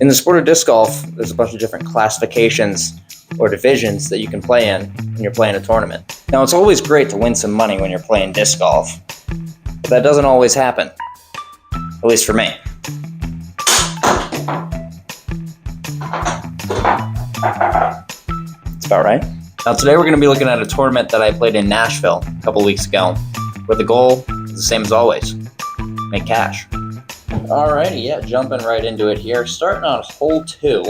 In the sport of disc golf, there's a bunch of different classifications or divisions that you can play in when you're playing a tournament. Now, it's always great to win some money when you're playing disc golf, but that doesn't always happen, at least for me. That's about right. Now, today we're going to be looking at a tournament that I played in Nashville a couple weeks ago, where the goal is the same as always: make cash. Alrighty, yeah, jumping right into it here. Starting on hole 2,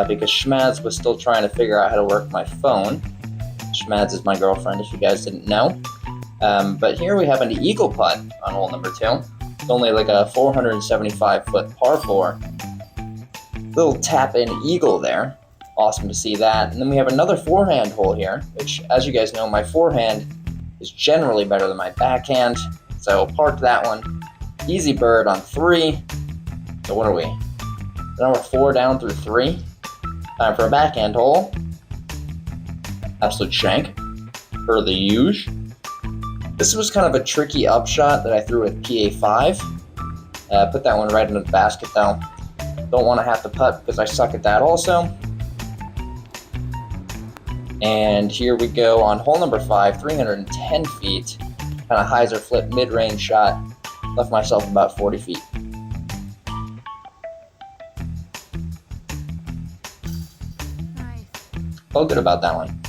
because Schmads was still trying to figure out how to work my phone. Schmads is my girlfriend, if you guys didn't know. But here we have an eagle putt on hole number 2. It's only like a 475-foot par 4. Little tap-in eagle there. Awesome to see that. And then we have another forehand hole here, which, as you guys know, my forehand is generally better than my backhand. So parked that one. Easy bird on 3. So what are we? Now we're 4 down through 3. Time for a backhand hole. Absolute shank. Per the usual. This was kind of a tricky upshot that I threw with PA5. Put that one right into the basket though. Don't want to have to putt because I suck at that also. And here we go on hole number 5, 310 feet. Kind of hyzer flip mid-range shot. Left myself about 40 feet. Nice. Felt good about that one.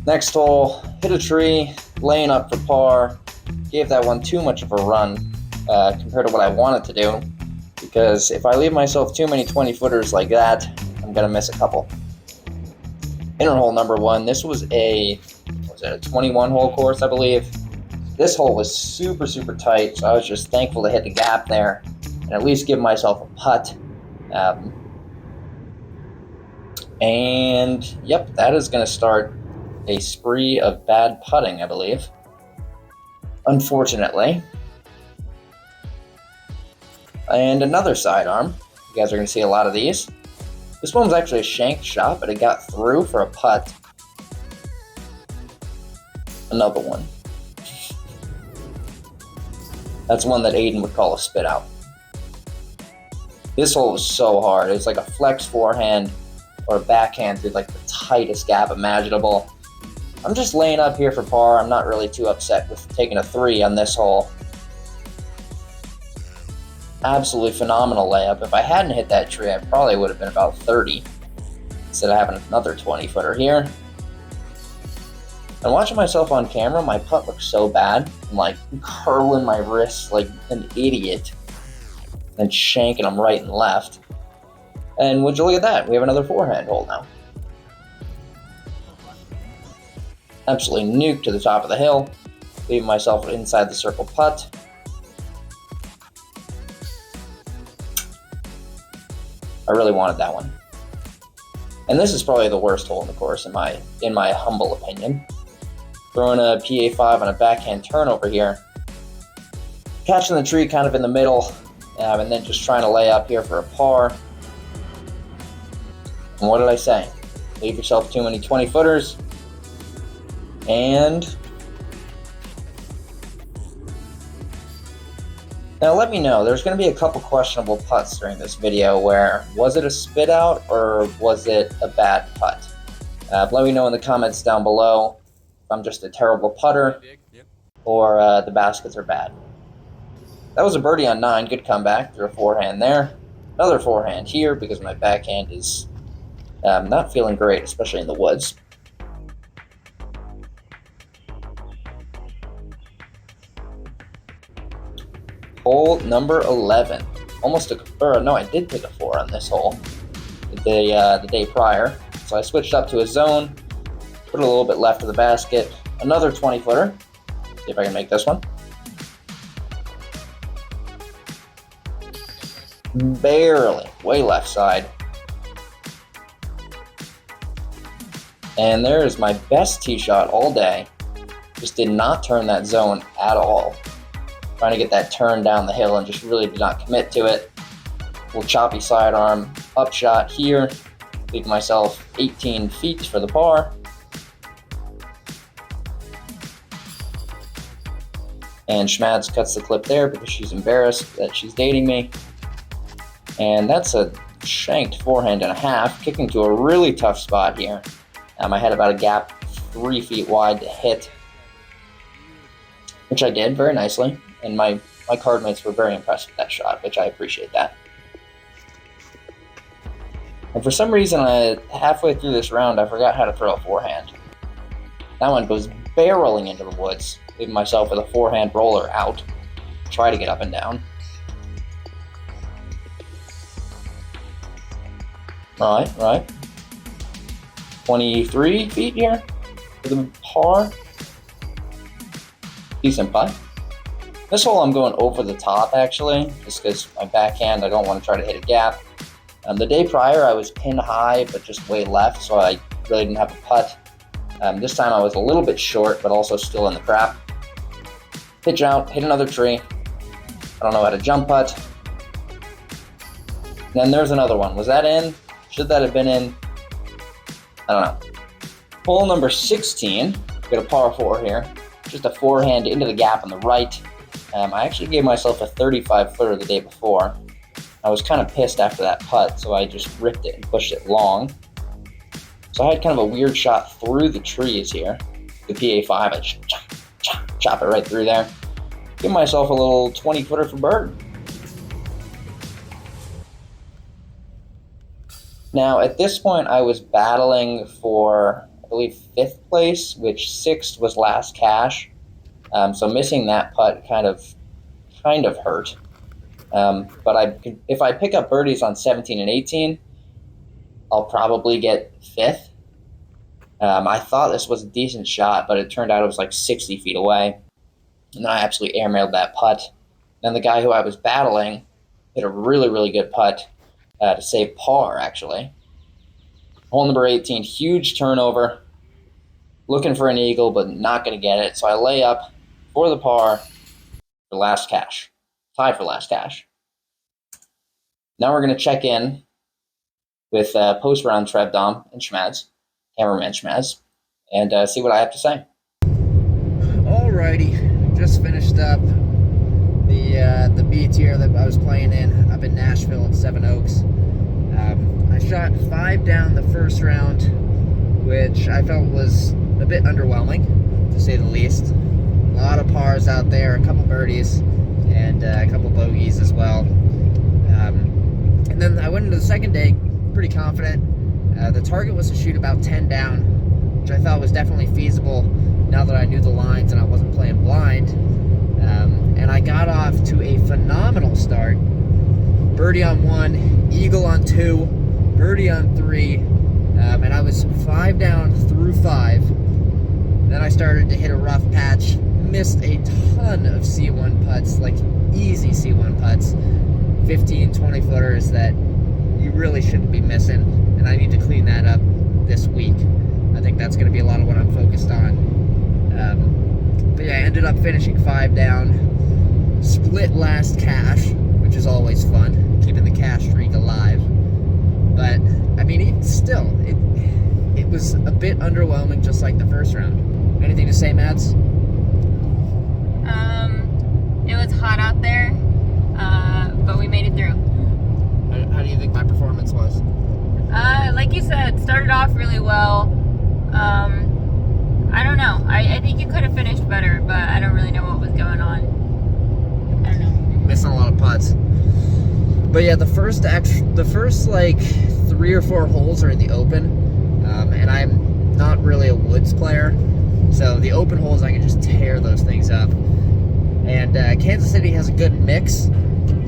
Next hole, hit a tree, laying up for par. Gave that one too much of a run compared to what I wanted to do, because if I leave myself too many 20-footers like that, I'm going to miss a couple. Inner hole number 1, this was a 21-hole course, I believe. This hole was super, super tight, so I was just thankful to hit the gap there and at least give myself a putt. And yep, that is going to start a spree of bad putting, I believe. Unfortunately. And another sidearm. You guys are going to see a lot of these. This one was actually a shank shot, but it got through for a putt. Another one. That's one that Aiden would call a spit out. This hole was so hard. It was like a flex forehand or a backhand through like the tightest gap imaginable. I'm just laying up here for par. I'm not really too upset with taking a 3 on this hole. Absolutely phenomenal layup. If I hadn't hit that tree, I probably would have been about 30 instead of having another 20-footer here. And watching myself on camera, my putt looks so bad. I'm like curling my wrists like an idiot and shanking them right and left. And would you look at that? We have another forehand hole now. Absolutely nuked to the top of the hill. Leaving myself inside the circle putt. I really wanted that one. And this is probably the worst hole in the course in my humble opinion. Throwing a PA5 on a backhand turn over here. Catching the tree kind of in the middle, and then just trying to lay up here for a par. And what did I say? Leave yourself too many 20-footers. And now let me know, there's going to be a couple questionable putts during this video where, was it a spit out or was it a bad putt? Let me know in the comments down below if I'm just a terrible putter or the baskets are bad. That was a birdie on 9, good comeback, threw a forehand there. Another forehand here because my backhand is not feeling great, especially in the woods. Hole number 11. I did pick a 4 on this hole the day prior. So I switched up to a zone, put a little bit left of the basket, another 20-footer. See if I can make this one. Barely, way left side. And there is my best tee shot all day. Just did not turn that zone at all. Trying to get that turn down the hill and just really did not commit to it. Little choppy sidearm up shot here. Leave myself 18 feet for the par. And Schmads cuts the clip there because she's embarrassed that she's dating me. And that's a shanked forehand and a half, kicking to a really tough spot here. I had about a gap 3 feet wide to hit, which I did very nicely. And my card mates were very impressed with that shot, which I appreciate that. And for some reason, halfway through this round, I forgot how to throw a forehand. That one goes barreling into the woods, leaving myself with a forehand roller out. Try to get up and down. Right. 23 feet here for the par. Decent putt. This hole I'm going over the top, actually, just because my backhand, I don't want to try to hit a gap. The day prior, I was pinned high, but just way left, so I really didn't have a putt. This time I was a little bit short, but also still in the crap. Pitch out, hit another tree. I don't know how to jump putt. And then there's another one. Was that in? Should that have been in? I don't know. Hole number 16. Got a par 4 here. Just a forehand into the gap on the right. I actually gave myself a 35-footer the day before. I was kind of pissed after that putt, so I just ripped it and pushed it long. So I had kind of a weird shot through the trees here. The PA5, I just chop it right through there. Give myself a little 20-footer for bird. Now, at this point, I was battling for, I believe, 5th place, which 6th was last cash. So missing that putt kind of hurt. But if I pick up birdies on 17 and 18, I'll probably get 5th. I thought this was a decent shot, but it turned out it was like 60 feet away. And then I absolutely airmailed that putt. Then the guy who I was battling hit a really, really good putt to save par, actually. Hole number 18, huge turnover. Looking for an eagle, but not going to get it. So I lay up for the par for last cash. Tied for last cash. Now we're going to check in with post-round Trev Dom and Schmaz, cameraman Schmaz, and see what I have to say. Alrighty, just finished up the B tier that I was playing in up in Nashville at Seven Oaks. I shot 5 down the first round, which I felt was a bit underwhelming, to say the least. A lot of pars out there, a couple birdies, and a couple bogeys as well. And then I went into the second day pretty confident. The target was to shoot about 10 down, which I thought was definitely feasible now that I knew the lines and I wasn't playing blind. And I got off to a phenomenal start. Birdie on 1, eagle on 2, birdie on 3, and I was 5 down through 5. Then I started to hit a rough patch, missed a ton of C1 putts, like easy C1 putts, 15, 20 footers that you really shouldn't be missing, and I need to clean that up this week. I think that's going to be a lot of what I'm focused on. But yeah, I ended up finishing 5 down, split last cash, which is always fun, keeping the cash streak alive. But I mean, it was a bit underwhelming, just like the first round. Anything to say, Mads? It was hot out there, but we made it through. How do you think my performance was? Like you said, started off really well. I don't know. I think you could have finished better, but I don't really know what was going on. I don't know. Missing a lot of putts. But yeah, the first like 3 or 4 holes are in the open, and I'm not really a woods player, so the open holes I can just tear those things up. And Kansas City has a good mix,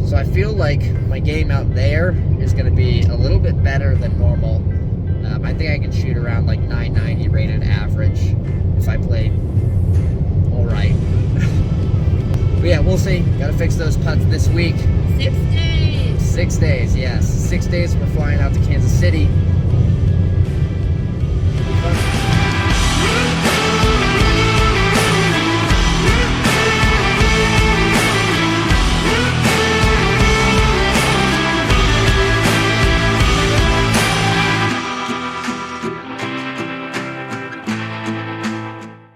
so I feel like my game out there is going to be a little bit better than normal. I think I can shoot around like 990 rated average if I play all right. But yeah, we'll see. Got to fix those putts this week. 6 days. 6 days, yes. 6 days we're flying out to Kansas City.